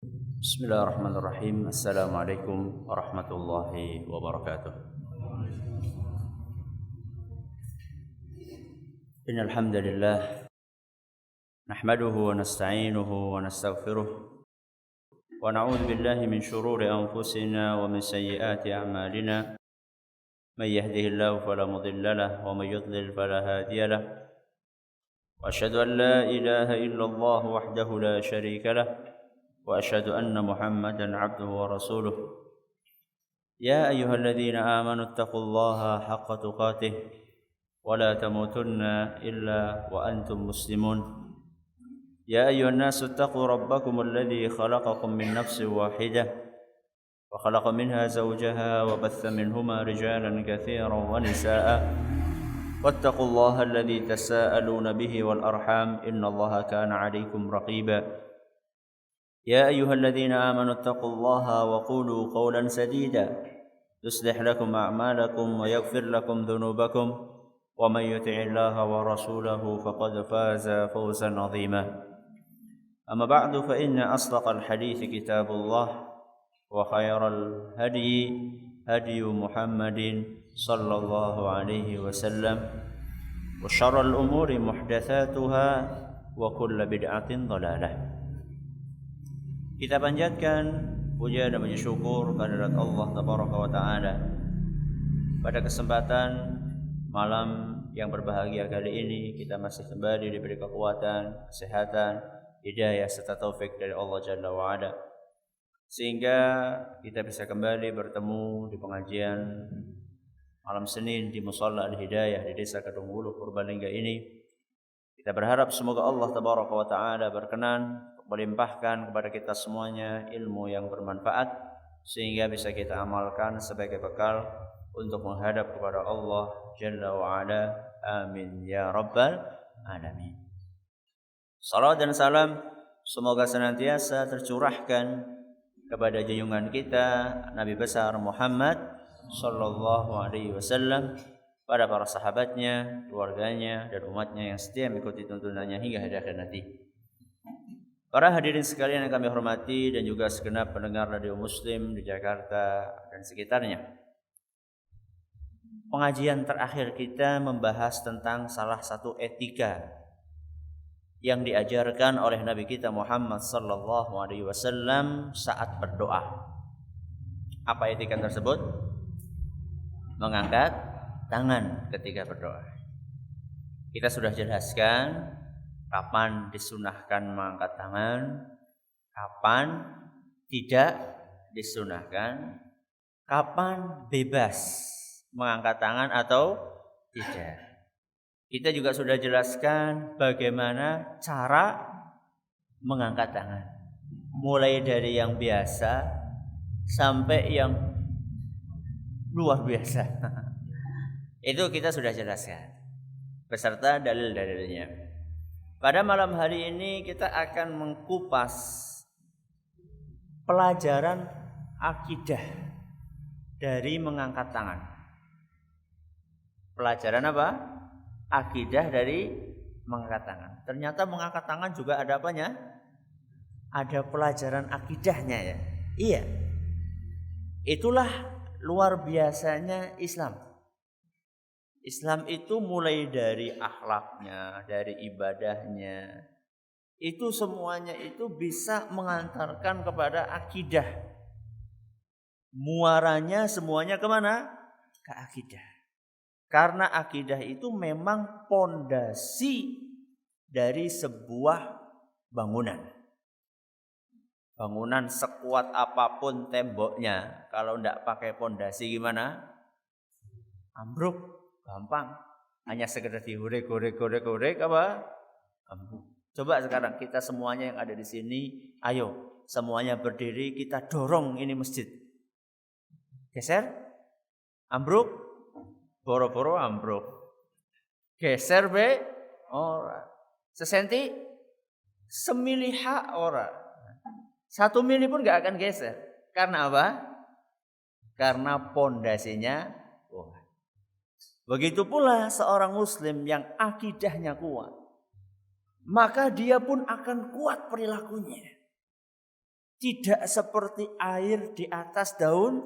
Bismillahirrahmanirrahim. Assalamualaikum warahmatullahi wabarakatuh. Innal hamdalillah nahmaduhu wa nasta'inuhu wa nastaghfiruh wa na'udzu billahi min shururi anfusina wa min sayyiati a'malina. May yahdihillahu fala mudilla lahu wa may yudlil fala hadiya lahu. Wa asyhadu an la ilaha illallah wahdahu la syarika lahu. وأشهد أن محمدا عبده ورسوله يا أيها الذين آمنوا اتقوا الله حق تقاته ولا تموتن إلا وأنتم مسلمون يا أيها الناس اتقوا ربكم الذي خلقكم من نفس واحدة وخلق منها زوجها وبث منهما رجالا كثيرا ونساء واتقوا الله الذي تساءلون به والأرحام إن الله كان عليكم رقيبا يا أيها الذين آمنوا اتقوا الله وقولوا قولا سديدا يصلح لكم أعمالكم ويغفر لكم ذنوبكم ومن يطع الله ورسوله فقد فاز فوزا عظيما أما بعد فإن أصدق الحديث كتاب الله وخير الهدي هدي محمد صلى الله عليه وسلم وشر الأمور محدثاتها وكل بدعة ضلالة. Kita panjatkan puja dan puji syukur kehadirat Allah Tabaraka wa Ta'ala pada kesempatan malam yang berbahagia kali ini. Kita masih kembali diberi kekuatan, kesehatan, hidayah serta taufik dari Allah Jalla wa Ala, sehingga kita bisa kembali bertemu di pengajian malam Senin di Musalla Al-Hidayah di Desa Kedungulu Purbalingga ini. Kita berharap semoga Allah Tabaraka wa Ta'ala berkenan melimpahkan kepada kita semuanya ilmu yang bermanfaat sehingga bisa kita amalkan sebagai bekal untuk menghadap kepada Allah Jalla wa Ala. Amin ya rabbal alamin. Salam dan salam semoga senantiasa tercurahkan kepada junjungan kita Nabi besar Muhammad sallallahu alaihi wasallam, pada para sahabatnya, keluarganya dan umatnya yang setia mengikuti tuntunannya hingga akhir nanti. Para hadirin sekalian yang kami hormati dan juga segenap pendengar radio Muslim di Jakarta dan sekitarnya. Pengajian terakhir kita membahas tentang salah satu etika yang diajarkan oleh Nabi kita Muhammad sallallahu alaihi wasallam saat berdoa. Apa etika tersebut? Mengangkat tangan ketika berdoa. Kita sudah jelaskan kapan disunahkan mengangkat tangan, kapan tidak disunahkan, kapan bebas mengangkat tangan atau tidak. Kita juga sudah jelaskan bagaimana cara mengangkat tangan, mulai dari yang biasa sampai yang luar biasa. Itu kita sudah jelaskan beserta dalil-dalilnya. Pada malam hari ini kita akan mengkupas pelajaran akidah dari mengangkat tangan. Pelajaran apa? Akidah dari mengangkat tangan. Ternyata mengangkat tangan juga ada apanya? Ada pelajaran akidahnya ya. Iya. Itulah luar biasanya Islam. Islam itu mulai dari akhlaknya, dari ibadahnya, itu semuanya itu bisa mengantarkan kepada akidah. Muaranya semuanya kemana? Ke akidah. Karena akidah itu memang pondasi dari sebuah bangunan. Bangunan sekuat apapun temboknya, kalau tidak pakai pondasi gimana? Ambruk. Gampang, hanya sekedar digorek apa? Coba sekarang kita semuanya yang ada di sini, ayo semuanya berdiri, kita dorong ini masjid. Geser, ambruk, boro-boro ambruk. Geser be, ora. Sesenti, semiliha ora. 1 mili pun gak akan geser. Karena apa? Karena pondasinya kuat. Begitu pula seorang muslim yang akidahnya kuat, maka dia pun akan kuat perilakunya. Tidak seperti air di atas daun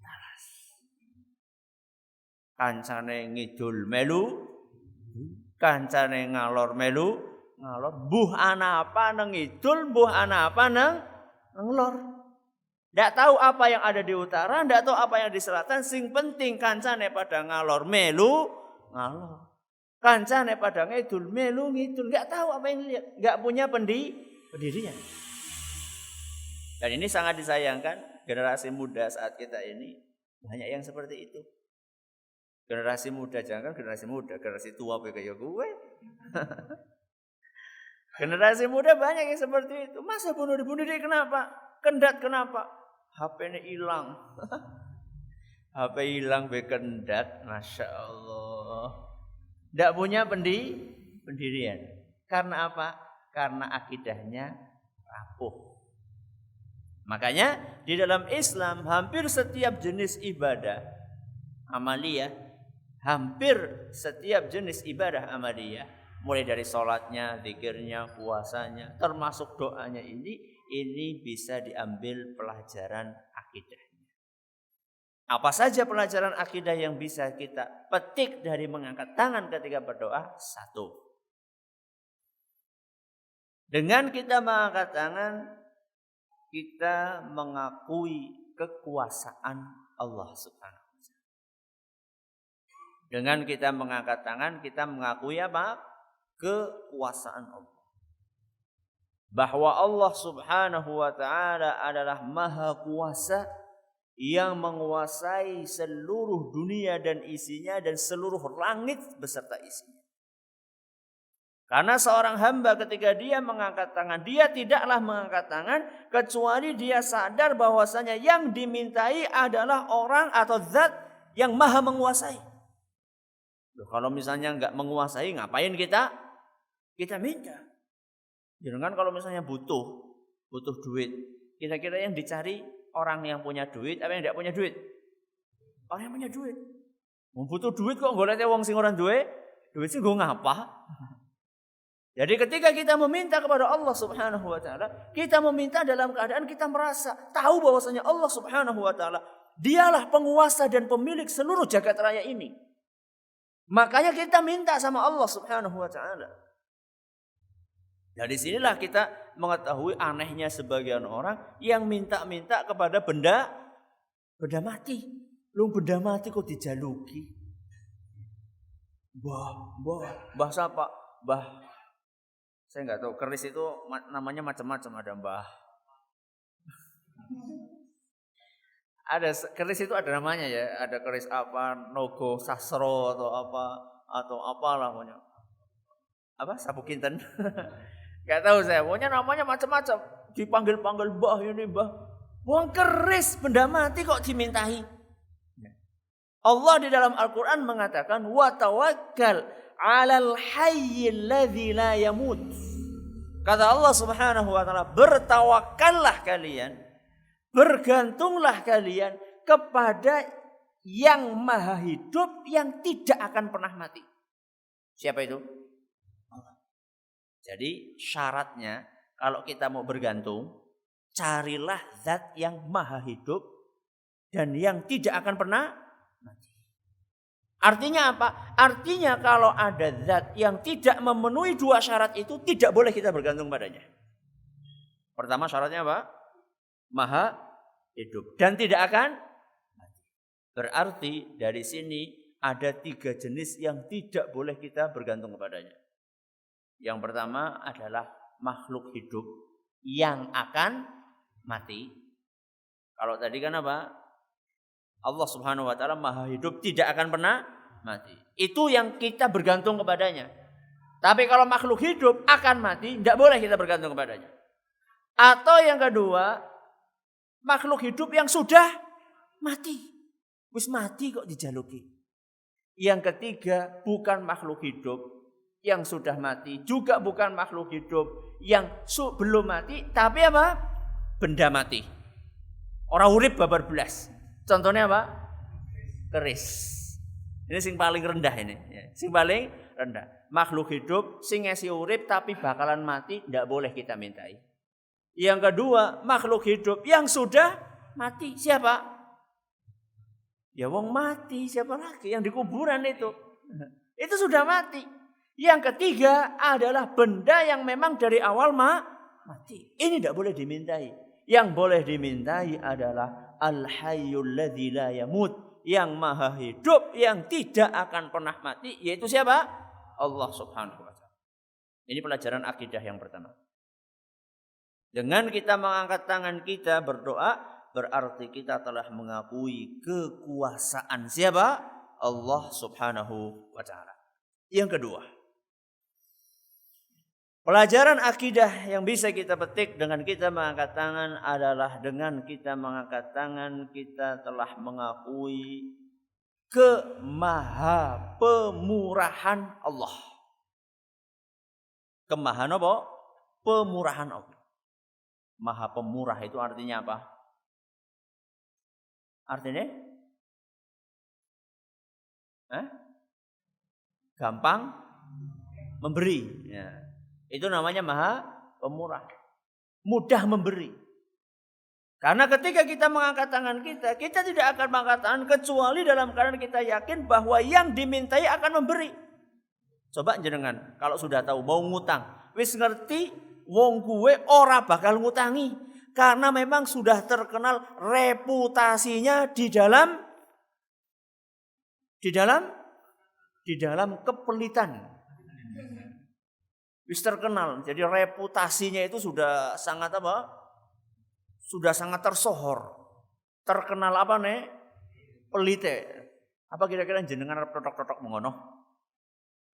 talas. Kancane ngidul melu, kancane ngalor melu, ngalor. Mbuh ana apa nang ngidul, mbuh ana apa nang ngelor. Ndak tahu apa yang ada di utara, ndak tahu apa yang di selatan. Sing penting kancane pada ngalor melu, ngalor. Kancane pada ngidul melu, ngidul. Nggak tahu apa yang lihat, nggak punya pendirian. Dan ini sangat disayangkan generasi muda saat kita ini banyak yang seperti itu. Generasi muda, jangan generasi muda, generasi tua kayak gue. Generasi muda banyak yang seperti itu. Masa bunuh diri kenapa? Kendat kenapa? HP-nya hilang. HP hilang kendat, Masya Allah. Tidak punya pendirian. Karena apa? Karena akidahnya rapuh. Makanya di dalam Islam hampir setiap jenis ibadah amaliyah, hampir setiap jenis ibadah amaliyah, mulai dari sholatnya, zikirnya, puasanya, termasuk doanya ini bisa diambil pelajaran akidahnya. Apa saja pelajaran akidah yang bisa kita petik dari mengangkat tangan ketika berdoa? Satu, dengan kita mengangkat tangan, kita mengakui kekuasaan Allah Subhanahu wa taala. Dengan kita mengangkat tangan, kita mengakui apa? Kekuasaan Allah. Bahwa Allah Subhanahu wa taala adalah Maha Kuasa yang menguasai seluruh dunia dan isinya dan seluruh langit beserta isinya. Karena seorang hamba ketika dia mengangkat tangan, dia tidaklah mengangkat tangan kecuali dia sadar bahwasanya yang dimintai adalah orang atau zat yang maha menguasai. Loh, kalau misalnya enggak menguasai, ngapain kita minta? Jangan kalau misalnya butuh duit, kira-kira yang dicari orang yang punya duit apa yang tidak punya duit? Orang yang punya duit. Butuh duit kok goleknya wong sing ora duwe, duit sing nggo ngapa? Jadi ketika kita meminta kepada Allah Subhanahu wa taala, kita meminta dalam keadaan kita merasa tahu bahwasanya Allah Subhanahu wa taala dialah penguasa dan pemilik seluruh jagat raya ini. Makanya kita minta sama Allah Subhanahu wa taala. Dari sinilah kita mengetahui anehnya sebagian orang yang minta-minta kepada benda mati. Lu benda mati kok dijaluki? Mbah siapa? Mbah, saya nggak tahu, keris itu namanya macam-macam, ada mbah. Ada keris itu ada namanya ya, ada keris apa, Nogo Sasro atau apalah pokoknya. Apa? Sapu Kinten. Nggak tahu saya, pokoknya namanya macam-macam. Dipanggil-panggil mbah ini mbah. Wong keris benda mati kok dimintai? Allah di dalam Al-Quran mengatakan wa tawakkal 'alal hayyil ladzi la yamut. Kata Allah Subhanahu wa taala, bertawakallah kalian, bergantunglah kalian kepada yang maha hidup yang tidak akan pernah mati. Siapa itu? Allah. Jadi syaratnya kalau kita mau bergantung, carilah zat yang maha hidup dan yang tidak akan pernah mati. Artinya apa? Artinya kalau ada zat yang tidak memenuhi dua syarat itu, tidak boleh kita bergantung padanya. Pertama syaratnya apa? Maha hidup dan tidak akan mati. Berarti dari sini ada 3 jenis yang tidak boleh kita bergantung kepadanya. Yang pertama adalah makhluk hidup yang akan mati. Kalau tadi kan apa? Allah Subhanahu wa taala maha hidup, tidak akan pernah mati. Itu yang kita bergantung kepadanya. Tapi kalau makhluk hidup akan mati, tidak boleh kita bergantung kepadanya. Atau yang kedua, makhluk hidup yang sudah mati. Wis mati kok dijaluki. Yang ketiga, bukan makhluk hidup yang sudah mati, juga bukan makhluk hidup yang belum mati, tapi apa? Benda mati. Orang urip babar belas. Contohnya apa? Keris. Ini sing paling rendah ini. Sing paling rendah. Makhluk hidup sing ngesi urip tapi bakalan mati, tidak boleh kita mintai. Yang kedua, makhluk hidup yang sudah mati. Siapa? Ya wong mati, siapa lagi? Yang di kuburan itu. Itu sudah mati. Yang ketiga adalah benda yang memang dari awal mati. Ini tidak boleh dimintai. Yang boleh dimintai adalah Al-Hayyul Ladzi la yamut, yang maha hidup, yang tidak akan pernah mati. Yaitu siapa? Allah Subhanahu wa ta'ala. Ini pelajaran akidah yang pertama. Dengan kita mengangkat tangan kita berdoa, berarti kita telah mengakui kekuasaan siapa? Allah Subhanahu wa ta'ala. Yang kedua, pelajaran akidah yang bisa kita petik dengan kita mengangkat tangan adalah dengan kita mengangkat tangan kita telah mengakui kemaha-pemurahan Allah. Kemahan apa? Pemurahan Allah. Maha pemurah itu artinya apa? Artinya? Gampang memberi. Ya. Itu namanya maha pemurah. Mudah memberi. Karena ketika kita mengangkat tangan kita tidak akan mengangkat tangan kecuali dalam keadaan kita yakin bahwa yang dimintai akan memberi. Coba jenengan kalau sudah tahu mau ngutang, wis ngerti wong gue ora bakal ngutangi karena memang sudah terkenal reputasinya di dalam kepelitan. Wis terkenal. Jadi reputasinya itu sudah sangat apa? Sudah sangat tersohor. Terkenal apa nih? Pelite. Apa kira-kira jenengan totok-totok mengono?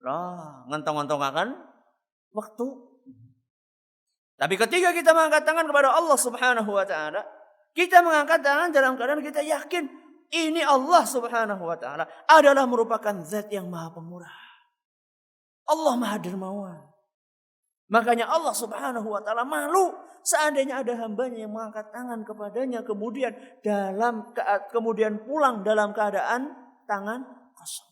Lah, ngentong-ngentongaken waktu. Tapi ketika kita mengangkat tangan kepada Allah Subhanahu wa ta'ala, kita mengangkat tangan dalam keadaan kita yakin ini Allah Subhanahu wa ta'ala adalah merupakan zat yang maha pemurah. Allah maha dermawan. Makanya Allah Subhanahu wa ta'ala malu seandainya ada hambanya yang mengangkat tangan kepadanya kemudian pulang dalam keadaan tangan kosong.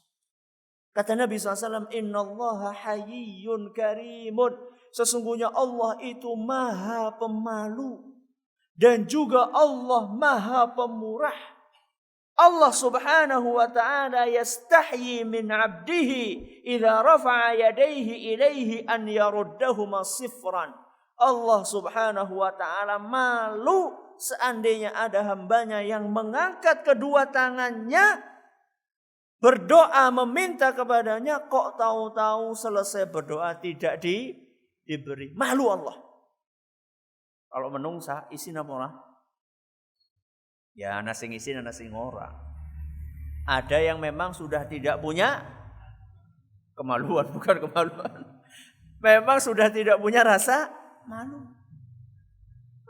Kata Nabi SAW, innallaha hayyun karimun. Sesungguhnya Allah itu maha pemalu. Dan juga Allah maha pemurah. Allah subhanahu wa ta'ala yastahyi min abdihi idza rafa'a yadayhi ilaihi an yaruddahuma sifran. Allah subhanahu wa ta'ala malu seandainya ada hambanya yang mengangkat kedua tangannya berdoa meminta kepadanya, kok tahu-tahu selesai berdoa tidak diberi. Malu Allah. Kalau menungsa isin apa ora? Ya ana sing isin ana sing ora. Ada yang memang sudah tidak punya kemaluan, bukan kemaluan. Memang sudah tidak punya rasa malu.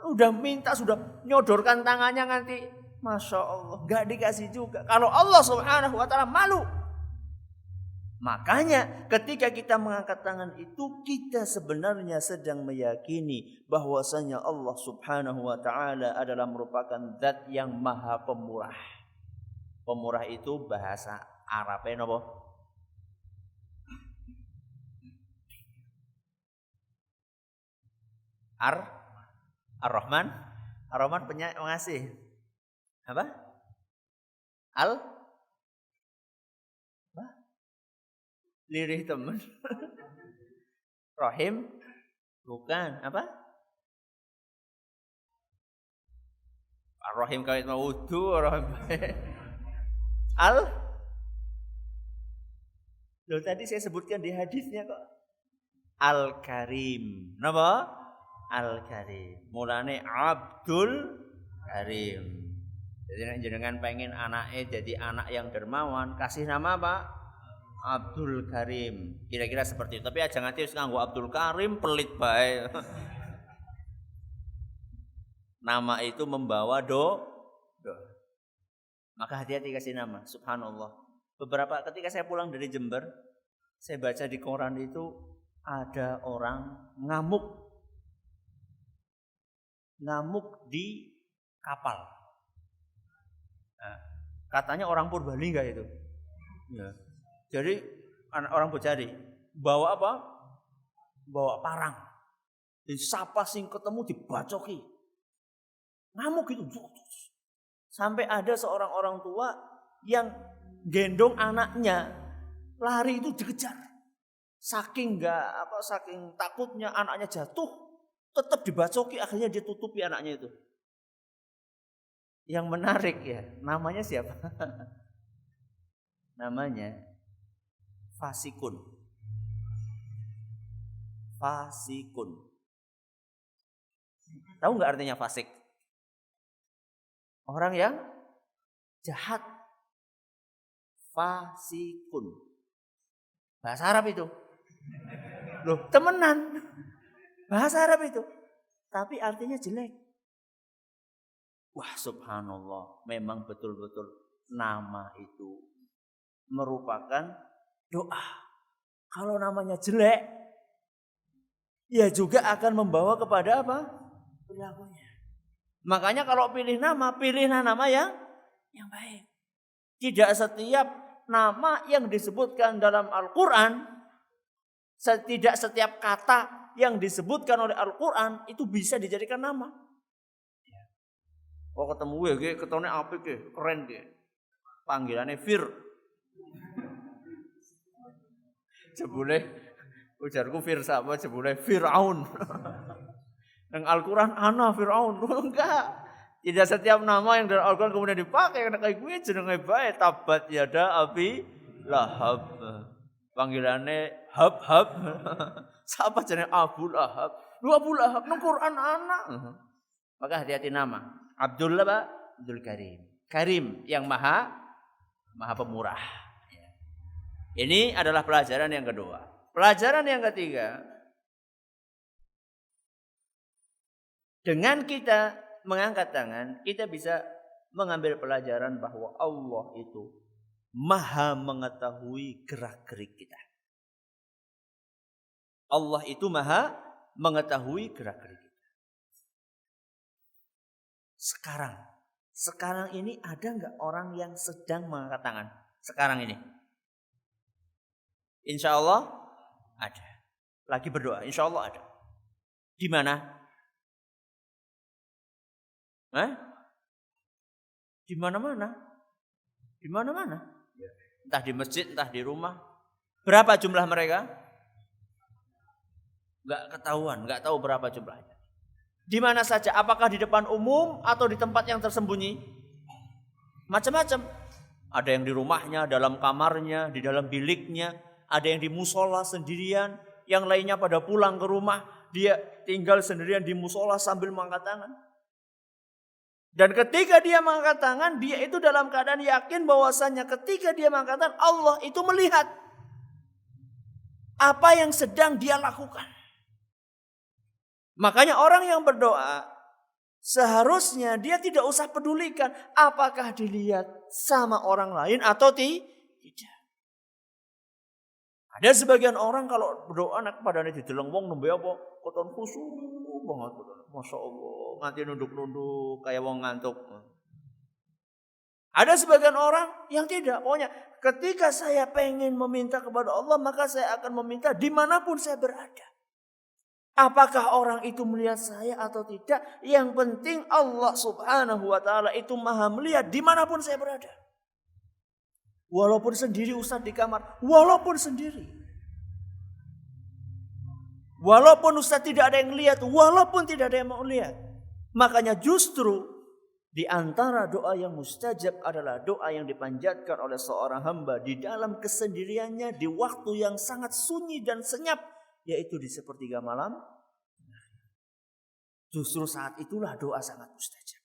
Udah minta, sudah nyodorkan tangannya nanti. Masya Allah, gak dikasih juga. Kalau Allah subhanahu wa ta'ala malu. Makanya ketika kita mengangkat tangan itu, kita sebenarnya sedang meyakini bahwasanya Allah subhanahu wa ta'ala adalah merupakan zat yang maha pemurah. Pemurah itu bahasa Arabnya apa? Ar-Rahman. Ar-Rahman pengasih. Apa? Lirih teman. Rahim bukan apa? Ar-Rahim kawit mau wudu, Rahim. Loh tadi saya sebutkan di hadisnya kok. Al-Karim. Napa? Al-Karim. Mulane Abdul Karim. Jadi jenengan pengen anaknya jadi anak yang dermawan, kasih nama apa? Abdul Karim. Kira-kira seperti itu. Tapi aja nganti wis nganggo Abdul Karim pelit bae. Nama itu membawa do. Maka hati-hati kasih nama. Subhanallah. Beberapa ketika saya pulang dari Jember, saya baca di koran itu ada orang ngamuk di kapal. Nah, katanya orang Purbalingga itu. Ya. Jadi orang Bojari bawa apa? Bawa parang. Disapa sing ketemu dibacoki. Ngamuk gitu. Sampai ada seorang orang tua yang gendong anaknya lari itu dikejar. Saking takutnya anaknya jatuh, tetap dibacoki, akhirnya dia tutupi anaknya itu. Yang menarik ya, namanya siapa? Namanya fasikun. Fasikun. Tahu nggak artinya fasik? Orang yang jahat. Fasikun. Bahasa Arab itu. Loh, temenan. Bahasa Arab itu. Tapi artinya jelek. Wah, subhanallah. Memang betul-betul nama itu merupakan doa. Kalau namanya jelek, ya juga akan membawa kepada apa? Perilakunya. Makanya kalau pilihlah nama yang baik. Tidak setiap nama yang disebutkan dalam Al-Quran, tidak setiap kata yang disebutkan oleh Al-Quran itu bisa dijadikan nama. Oh ketemu ya, ketone apik ya, keren ya. Panggilannya Fir. Jebule ujarku Fir sama jebule Fir'aun. Yang Al-Quran ana Fir'aun. Enggak. Tidak setiap nama yang dari Al-Quran kemudian dipakai karena kayak gue jenenge bae tabat yada Abi Lahab. Panggilannya Hab. Siapa jenenge Abu Lahab? Lu Abu Lahab nang Quran ana. Maka hati-hati nama. Abdullah Pak, Abdul Karim. Karim yang maha pemurah. Ini adalah pelajaran yang kedua. Pelajaran yang ketiga. Dengan kita mengangkat tangan, kita bisa mengambil pelajaran bahwa Allah itu maha mengetahui gerak-gerik kita. Allah itu maha mengetahui gerak-gerik kita. Sekarang ini ada nggak orang yang sedang mengangkat tangan? Sekarang ini. Insya Allah ada. Lagi berdoa, insya Allah ada. Di mana? Di mana-mana. Di mana-mana. Entah di masjid, entah di rumah. Berapa jumlah mereka? Enggak ketahuan, enggak tahu berapa jumlahnya. Di mana saja? Apakah di depan umum atau di tempat yang tersembunyi? Macam-macam. Ada yang di rumahnya, dalam kamarnya, di dalam biliknya, ada yang di musola sendirian, yang lainnya pada pulang ke rumah, dia tinggal sendirian di musola sambil mengangkat tangan. Dan ketika dia mengangkat tangan, dia itu dalam keadaan yakin bahwasanya ketika dia mengangkat tangan, Allah itu melihat apa yang sedang dia lakukan. Makanya orang yang berdoa, seharusnya dia tidak usah pedulikan apakah dilihat sama orang lain atau tidak. Ada sebagian orang kalau berdoa nak padane dideleng wong nembe apa koton khusyuk banget. Masya Allah, nganti nunduk-nunduk kayak wong ngantuk. Ada sebagian orang yang tidak. Pokoknya ketika saya pengen meminta kepada Allah, maka saya akan meminta dimanapun saya berada. Apakah orang itu melihat saya atau tidak? Yang penting Allah subhanahu wa ta'ala itu maha melihat dimanapun saya berada. Walaupun sendiri Ustaz di kamar. Walaupun sendiri. Walaupun Ustaz tidak ada yang lihat. Walaupun tidak ada yang mau lihat. Makanya justru di antara doa yang mustajab adalah doa yang dipanjatkan oleh seorang hamba di dalam kesendiriannya di waktu yang sangat sunyi dan senyap, yaitu di sepertiga malam. Justru saat itulah doa sangat mustajab.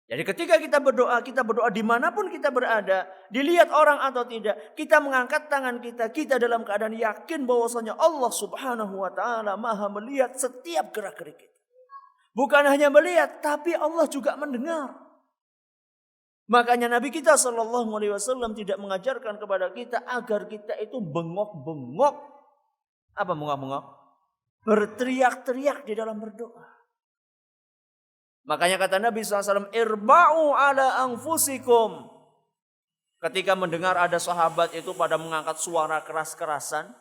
Jadi ketika kita berdoa dimanapun kita berada, dilihat orang atau tidak, kita mengangkat tangan kita dalam keadaan yakin bahwasanya Allah subhanahu wa ta'ala maha melihat setiap gerak-gerik kita. Bukan hanya melihat, tapi Allah juga mendengar. Makanya Nabi kita SAW tidak mengajarkan kepada kita agar kita itu bengok-bengok. Apa bengok-bengok? Berteriak-teriak di dalam berdoa. Makanya kata Nabi SAW, irba'u ala anfusikum. Ketika mendengar ada sahabat itu pada mengangkat suara keras-kerasan,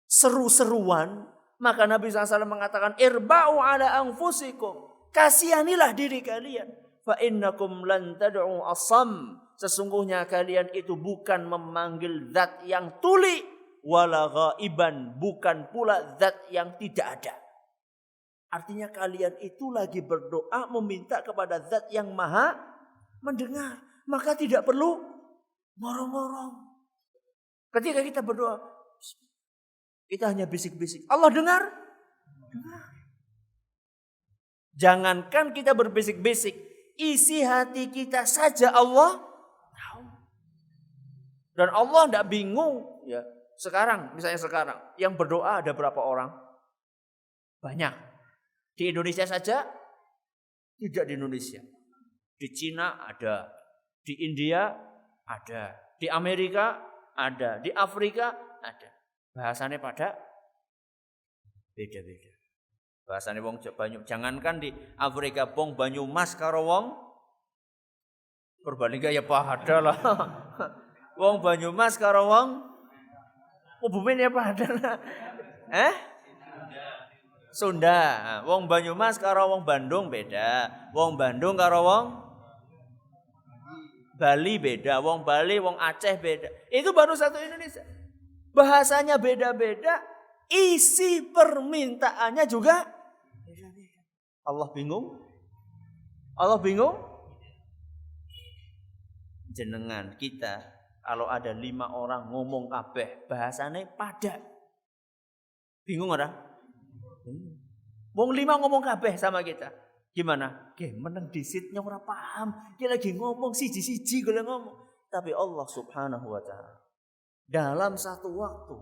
seru-seruan, Maka Nabi SAW mengatakan, irba'u ala anfusikum. Kasihanilah diri kalian. Fa innakum lan tad'u asam. Sesungguhnya kalian itu bukan memanggil zat yang tuli. Wala ghaiban. Bukan pula zat yang tidak ada. Artinya kalian itu lagi berdoa meminta kepada zat yang maha mendengar. Maka tidak perlu ngorong-ngorong. Ketika kita berdoa, kita hanya bisik-bisik. Allah dengar? Dengar. Jangankan kita berbisik-bisik. Isi hati kita saja Allah tahu. Dan Allah tidak bingung. Ya, misalnya sekarang. Yang berdoa ada berapa orang? Banyak. Di Indonesia saja? Tidak di Indonesia. Di Cina ada. Di India ada. Di Amerika ada. Di Afrika ada. Bahasanya pada beda-beda. Bahasanya wong banyu. Jangankan di Afrika wong Banyumas karo wong Purbalingga ya pada lah. Wong Banyumas karo wong Kebumen ya pada lah. Sunda. Wong Banyumas karo wong Bandung beda. Wong Bandung karo wong Bali beda. Wong Bali, wong Aceh beda. Itu baru satu Indonesia. Bahasanya beda-beda. Isi permintaannya juga beda-beda. Allah bingung? Allah bingung? Jenengan kita kalau ada 5 orang ngomong kabeh bahasanya pada. Bingung ora? Wong 5 ngomong kabeh sama kita. Gimana? Meneng disitnya ora paham. Dia lagi ngomong siji-siji golek ngomong. Tapi Allah Subhanahu wa taala dalam satu waktu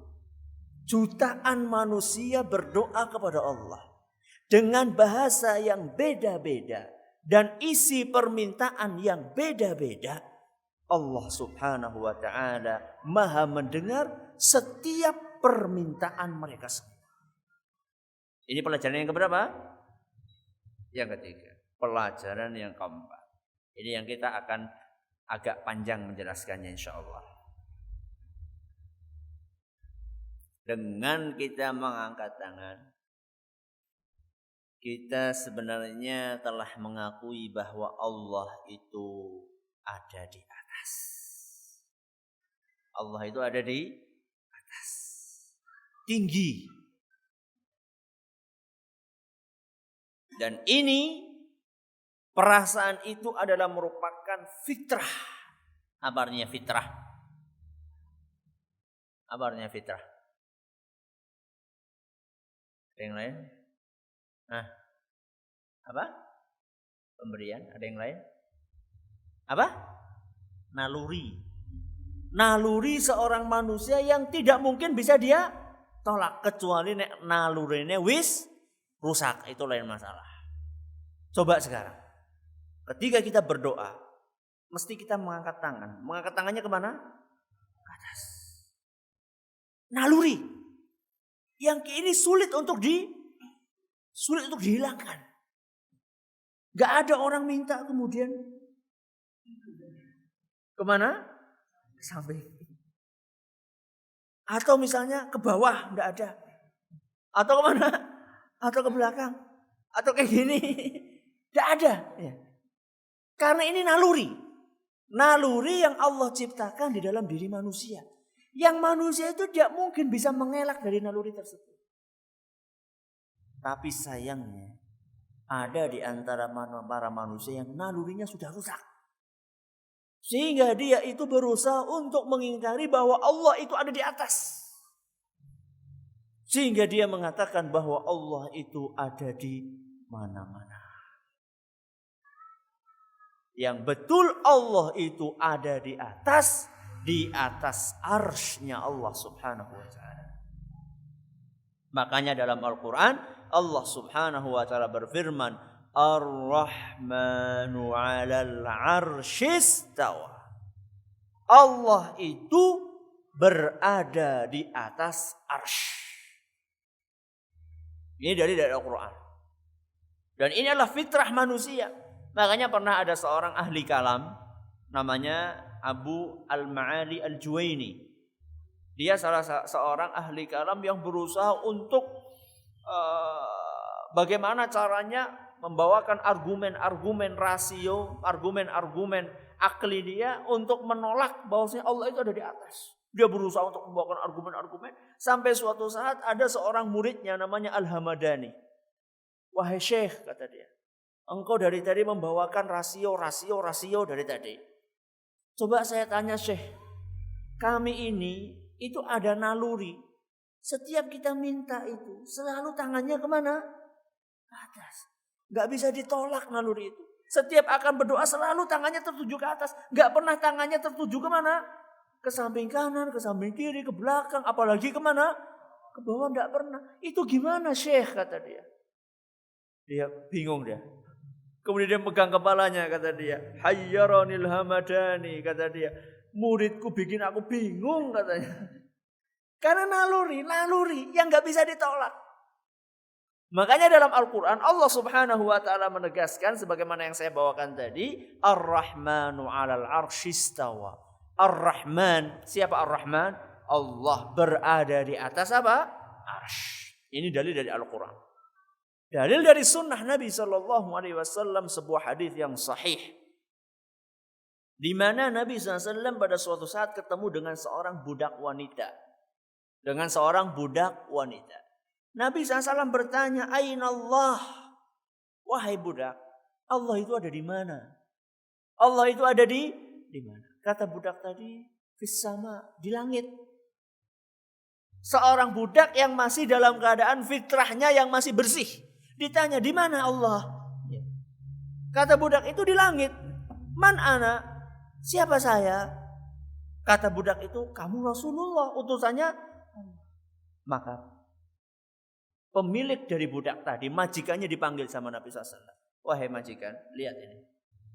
jutaan manusia berdoa kepada Allah dengan bahasa yang beda-beda dan isi permintaan yang beda-beda. Allah Subhanahu wa taala Maha mendengar setiap permintaan mereka semua. Ini pelajaran yang keberapa? Yang ketiga. Pelajaran yang keempat. Ini yang kita akan agak panjang menjelaskannya insyaallah. Dengan kita mengangkat tangan, kita sebenarnya telah mengakui bahwa Allah itu ada di atas. Allah itu ada di atas. Tinggi. Dan ini perasaan itu adalah merupakan fitrah. Apa artinya fitrah? Apa artinya fitrah? Ada yang lain? Apa? Pemberian. Ada yang lain? Apa? Naluri. Naluri seorang manusia yang tidak mungkin bisa dia tolak. Kecuali nek nalurine wis rusak. Itu lain masalah. Coba sekarang. Ketika kita berdoa. Mesti kita mengangkat tangan. Mengangkat tangannya kemana? Ke atas. Naluri. Yang ini sulit untuk dihilangkan. Gak ada orang minta kemudian kemana? Sampai. Atau misalnya ke bawah, gak ada. Atau kemana? Atau ke belakang. Atau kayak gini. Gak ada. Ya. Karena ini naluri. Naluri yang Allah ciptakan di dalam diri manusia. Yang manusia itu tidak mungkin bisa mengelak dari naluri tersebut. Tapi sayangnya ada di antara para manusia yang nalurinya sudah rusak. Sehingga dia itu berusaha untuk mengingkari bahwa Allah itu ada di atas. Sehingga dia mengatakan bahwa Allah itu ada di mana-mana. Yang betul Allah itu ada di atas arsy-Nya Allah Subhanahu wa taala. Makanya dalam Al-Qur'an Allah Subhanahu wa taala berfirman, Ar-Rahmanu 'alal 'arsy istawa. Allah itu berada di atas arsy. Ini dari Al-Qur'an. Dan ini adalah fitrah manusia. Makanya pernah ada seorang ahli kalam namanya Abu Al-Ma'ali Al-Juwaini. Dia salah seorang ahli kalam yang berusaha untuk bagaimana caranya membawakan argumen-argumen rasio, argumen-argumen akli dia untuk menolak bahwasanya Allah itu ada di atas. Dia berusaha untuk membawakan argumen-argumen sampai suatu saat ada seorang muridnya namanya Al-Hamadani. Wahai Syekh, kata dia, engkau dari tadi membawakan rasio dari tadi. Coba saya tanya Syekh, kami ini itu ada naluri. Setiap kita minta itu selalu tangannya kemana? Ke atas. Gak bisa ditolak naluri itu. Setiap akan berdoa selalu tangannya tertuju ke atas. Gak pernah tangannya tertuju kemana? Ke samping kanan, ke samping kiri, ke belakang. Apalagi kemana? Ke bawah gak pernah. Itu gimana Syekh, kata dia. Dia bingung dia. Kemudian dia pegang kepalanya, kata dia. Hayyaronil Hamadani, kata dia. Muridku bikin aku bingung, katanya. Karena naluri yang gak bisa ditolak. Makanya dalam Al-Quran Allah subhanahu wa ta'ala menegaskan sebagaimana yang saya bawakan tadi. Ar-Rahmanu 'alal 'arsyistawa. Ar-Rahman, siapa Ar-Rahman? Allah berada di atas apa? Arsy. Ini dalil dari Al-Quran. Dalil dari sunnah Nabi SAW, sebuah hadis yang sahih. Di mana Nabi SAW pada suatu saat ketemu dengan seorang budak wanita. Nabi SAW bertanya, Aina Allah? Wahai budak, Allah itu ada di mana? Allah itu ada di mana? Kata budak tadi, fis sama, di langit. Seorang budak yang masih dalam keadaan fitrahnya yang masih bersih. Ditanya, di mana Allah? Kata budak itu, di langit. Man ana? Siapa saya? Kata budak itu, kamu Rasulullah, utusannya. Maka pemilik dari budak tadi, majikannya dipanggil sama Nabi SAW. Wahai majikan, lihat ini.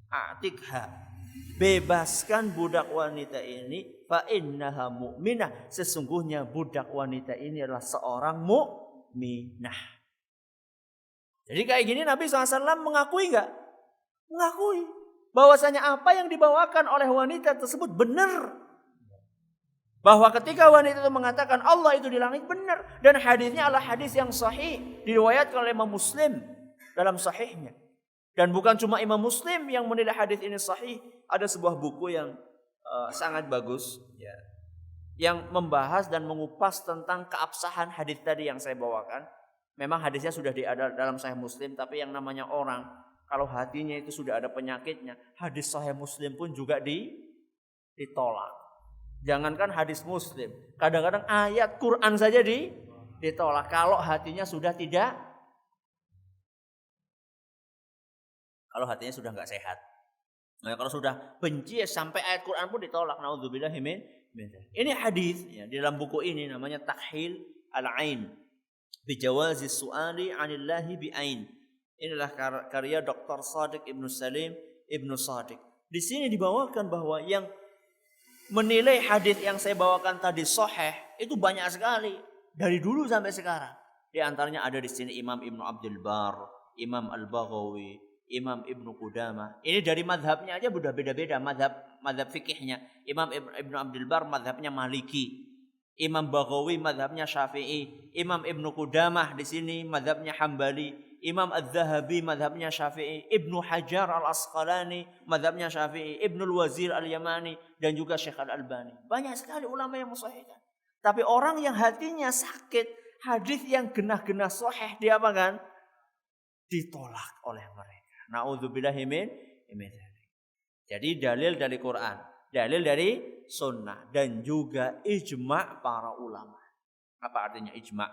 A'tikha. Bebaskan budak wanita ini. Fa innaha mu'minah. Sesungguhnya budak wanita ini adalah seorang mu'minah. Jadi kayak gini Nabi SAW mengakui enggak? Mengakui. Bahwasanya apa yang dibawakan oleh wanita tersebut benar. Bahwa ketika wanita itu mengatakan Allah itu di langit, benar. Dan hadisnya adalah hadis yang sahih. Diriwayatkan oleh Imam Muslim dalam sahihnya. Dan bukan cuma Imam Muslim yang menilai hadis ini sahih. Ada sebuah buku yang sangat bagus. Yang membahas dan mengupas tentang keabsahan hadis tadi yang saya bawakan. Memang hadisnya sudah ada dalam Sahih Muslim. Tapi yang namanya orang, kalau hatinya itu sudah ada penyakitnya, hadis Sahih Muslim pun juga ditolak. Jangankan hadis Muslim, kadang-kadang ayat Quran saja ditolak kalau hatinya sudah tidak, kalau hatinya sudah nggak sehat. Nah, kalau sudah benci sampai ayat Quran pun ditolak. Naudzubillahi min. Ini hadis ya, di dalam buku ini namanya Takhil Al-Ain bi Jawazi Su'ali 'anillahi bi Ain. Inilah karya Dr. Shadiq Ibnu Salim Ibnu Shadiq. Di sini dibawakan bahwa yang menilai hadis yang saya bawakan tadi sahih itu banyak sekali dari dulu sampai sekarang. Di antaranya ada di sini Imam Ibnu Abdul Bar, Imam Al-Baghawi, Imam Ibnu Qudamah. Ini dari madhabnya aja sudah beda-beda madhab fikihnya. Imam Ibnu Abdul Bar madhabnya Maliki, Imam Baghawi madhabnya Syafi'i, Imam Ibnu Qudamah di sini madhabnya Hambali, Imam Az-Zahabi madhabnya Syafi'i, Ibnu Hajar Al-Asqalani madhabnya Syafi'i, Ibnu Al-Wazir Al-Yamani, dan juga Syekh Al-Albani. Banyak sekali ulama yang mensahihkan. Tapi orang yang hatinya sakit, hadis yang genah-genah sahih dia apa kan? Ditolak oleh mereka. Na'udzubillahi min. Jadi dalil dari Quran, dalil dari sunnah, dan juga ijma' para ulama. Apa artinya ijma'?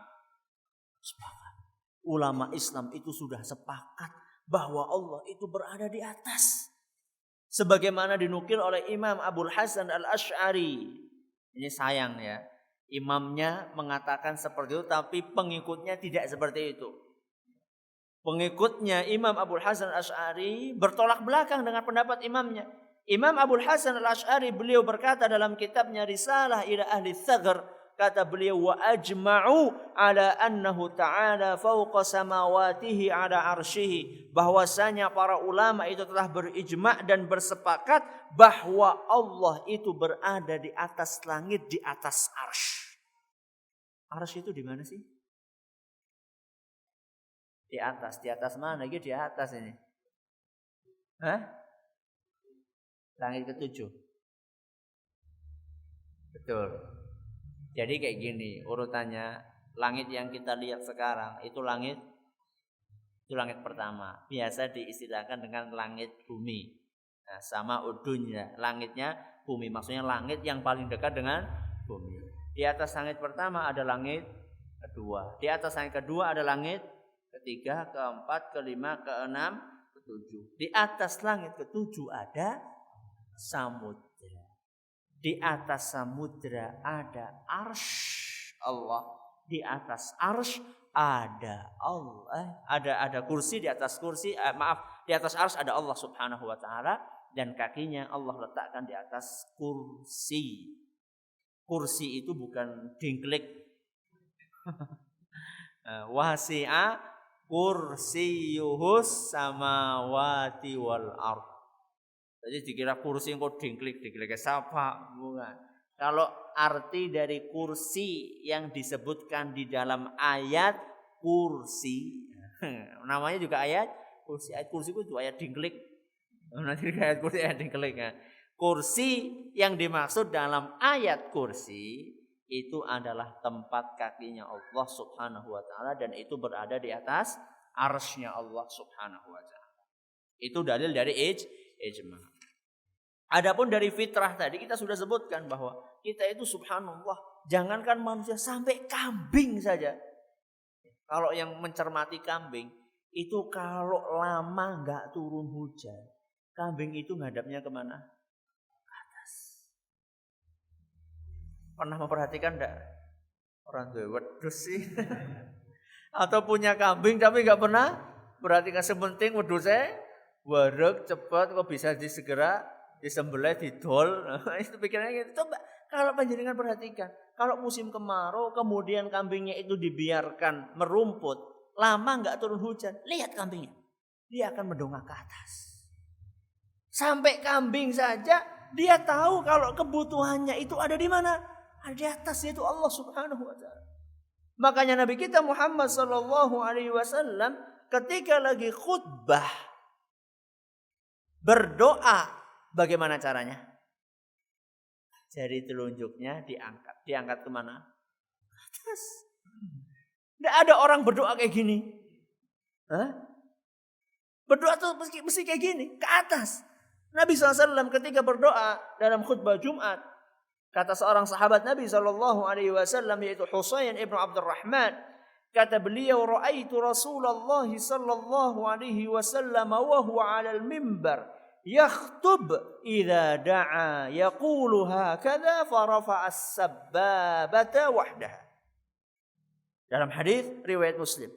Sepakat. Ulama Islam itu sudah sepakat bahwa Allah itu berada di atas. Sebagaimana dinukil oleh Imam Abul Hasan Al-Asy'ari. Ini sayang ya. Imamnya mengatakan seperti itu, tapi pengikutnya tidak seperti itu. Pengikutnya Imam Abul Hasan Al-Asy'ari bertolak belakang dengan pendapat imamnya. Imam Abul Hasan Al-Asy'ari beliau berkata dalam kitabnya Risalah ila Ahli Tsaghr, kata beliau, wa ajma'u ala annahu ta'ala fawqa samawatihi ala arsyihi. Bahwasanya para ulama itu telah berijma' dan bersepakat bahwa Allah itu berada di atas langit, di atas arsy. Arsy itu di mana sih? Di atas mana? Ini di atas ini. Hah? Langit ketujuh. Betul. Jadi kayak gini urutannya, langit yang kita lihat sekarang itu langit pertama. Biasa diistilahkan dengan langit bumi. Nah, sama udunya, langitnya bumi. Maksudnya langit yang paling dekat dengan bumi. Di atas langit pertama ada langit kedua. Di atas langit kedua ada langit ketiga, keempat, kelima, keenam, ketujuh. Di atas langit ketujuh ada samudra. Di atas samudra ada arsy Allah. Di atas arsy ada Allah. Ada kursi di atas kursi. Di atas arsy ada Allah Subhanahu wa taala dan kakinya Allah letakkan di atas kursi. Kursi itu bukan dingklik. Wasi'a kursiyuhus samawati wal ard. Jadi dikira kursi kok dingklik siapa? Bukan. Kalau arti dari kursi yang disebutkan di dalam ayat kursi, namanya juga ayat kursi. Ayat kursi itu ayat dingklik. Nanti ayat kursi ayat dingklik. Kursi yang dimaksud dalam ayat kursi itu adalah tempat kakinya Allah Subhanahu wa taala dan itu berada di atas arsy-Nya Allah Subhanahu wa taala. Itu dalil dari ijma'. Adapun dari fitrah tadi kita sudah sebutkan bahwa kita itu subhanallah, jangankan manusia sampai kambing saja. Kalau yang mencermati kambing itu kalau lama enggak turun hujan, kambing itu ngadapnya kemana? Pernah memperhatikan enggak? Orang tua wedhus sih. Atau punya kambing tapi enggak pernah perhatikan sementing wedhusnya wareg cepat kok bisa disegera disembelih didol. Itu pikirannya gitu. Coba kalau panjenengan perhatikan, kalau musim kemarau kemudian kambingnya itu dibiarkan merumput, lama enggak turun hujan, lihat kambingnya. Dia akan mendongak ke atas. Sampai kambing saja dia tahu kalau kebutuhannya itu ada di mana? Ada di atas, yaitu Allah Subhanahu wa taala. Makanya Nabi kita Muhammad sallallahu alaihi wasallam ketika lagi khutbah berdoa, bagaimana caranya? Jari telunjuknya diangkat. Diangkat kemana? Atas. Tidak ada orang berdoa kayak gini. Hah? Berdoa tuh mesti kayak gini, ke atas. Nabi SAW ketika berdoa dalam khutbah Jumat, kata seorang sahabat Nabi SAW yaitu Husain ibn Abdurrahman, kata beliau, ra'aitu Rasulullah sallallahu alaihi wasallam wa huwa 'alal mimbar yakhtub idza da'a yaqulu hakadha farafa'a as-sabbabata wahdaha. Dalam hadis riwayat Muslim.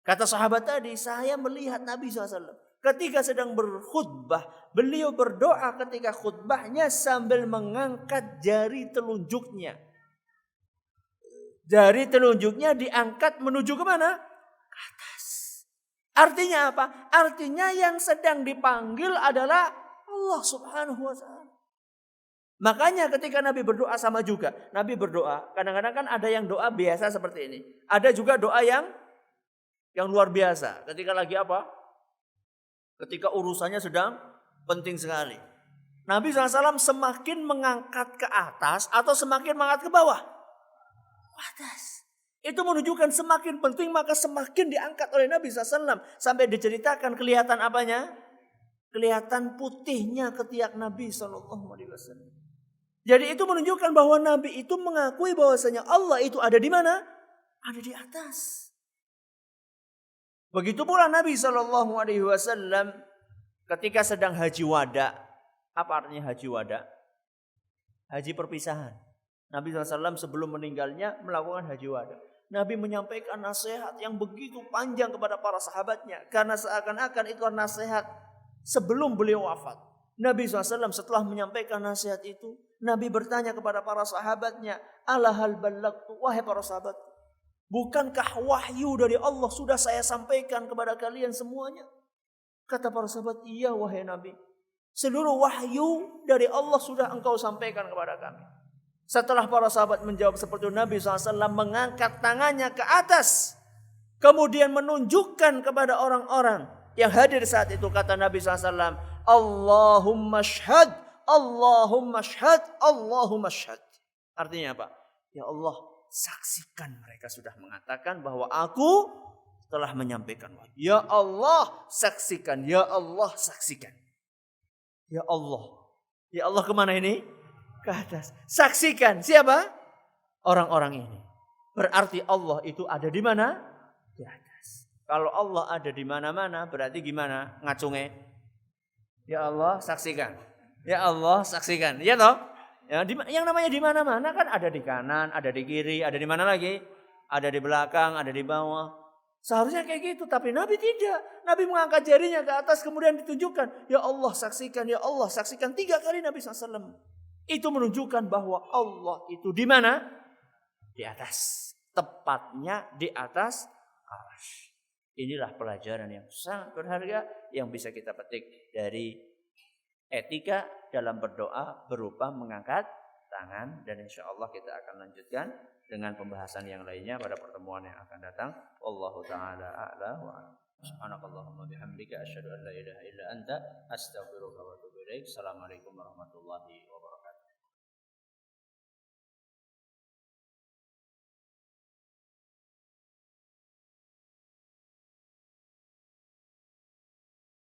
Kata sahabat tadi, saya melihat Nabi SAW ketika sedang berkhutbah, beliau berdoa ketika khutbahnya sambil mengangkat jari telunjuknya. Jari telunjuknya diangkat menuju ke mana? Ke atas. Artinya apa? Artinya yang sedang dipanggil adalah Allah Subhanahu wa taala. Makanya ketika Nabi berdoa sama juga. Nabi berdoa, kadang-kadang kan ada yang doa biasa seperti ini. Ada juga doa yang luar biasa. Ketika lagi apa? Ketika urusannya sedang penting sekali. Nabi SAW semakin mengangkat ke atas atau semakin mengangkat ke bawah? Atas. Itu menunjukkan semakin penting maka semakin diangkat oleh Nabi SAW. Sampai diceritakan kelihatan apanya? Kelihatan putihnya ketiak Nabi SAW. Jadi itu menunjukkan bahwa Nabi itu mengakui bahwasanya Allah itu ada di mana? Ada di atas. Begitu pula Nabi SAW ketika sedang haji wada. Apa artinya haji wada? Haji perpisahan. Nabi SAW sebelum meninggalnya melakukan haji wada. Nabi menyampaikan nasihat yang begitu panjang kepada para sahabatnya. Karena seakan-akan itu nasihat sebelum beliau wafat. Nabi SAW setelah menyampaikan nasihat itu, Nabi bertanya kepada para sahabatnya, ala hal ballagtu, wahai para sahabat, bukankah wahyu dari Allah sudah saya sampaikan kepada kalian semuanya? Kata para sahabat, iya wahai Nabi. Seluruh wahyu dari Allah sudah engkau sampaikan kepada kami. Setelah para sahabat menjawab seperti itu, Nabi SAW mengangkat tangannya ke atas. kemudian menunjukkan kepada orang-orang yang hadir saat itu, kata Nabi SAW, Allahumma syhad, Allahumma syhad, Allahumma syhad. Artinya apa? Ya Allah, saksikan mereka sudah mengatakan bahwa aku telah menyampaikan wahyu. Ya Allah, saksikan. Ya Allah, saksikan. Ya Allah. Ya Allah kemana ini? Ke atas. Saksikan. Siapa? Orang-orang ini. Berarti Allah itu ada di mana? Di atas. Kalau Allah ada di mana-mana, berarti gimana? Ngacunge. Ya Allah, saksikan. Ya Allah, saksikan. Ya toh? Ya, yang namanya di mana-mana kan ada di kanan, ada di kiri, ada di mana lagi? Ada di belakang, ada di bawah. Seharusnya kayak gitu, tapi Nabi tidak. Nabi mengangkat jarinya ke atas kemudian ditunjukkan. Ya Allah saksikan, ya Allah saksikan. 3 kali Nabi SAW. Itu menunjukkan bahwa Allah itu di mana? Di atas. Tepatnya di atas arsy. Inilah pelajaran yang sangat berharga yang bisa kita petik dari etika dalam berdoa berupa mengangkat tangan. Dan insya Allah kita akan lanjutkan dengan pembahasan yang lainnya pada pertemuan yang akan datang. Wallahu ta'ala a'la wa a'lam. Subhanakallahumma bihamdika asyhadu an la ilaha illa anta astaghfiruka wa atubu ilaik. Assalamualaikum warahmatullahi wabarakatuh.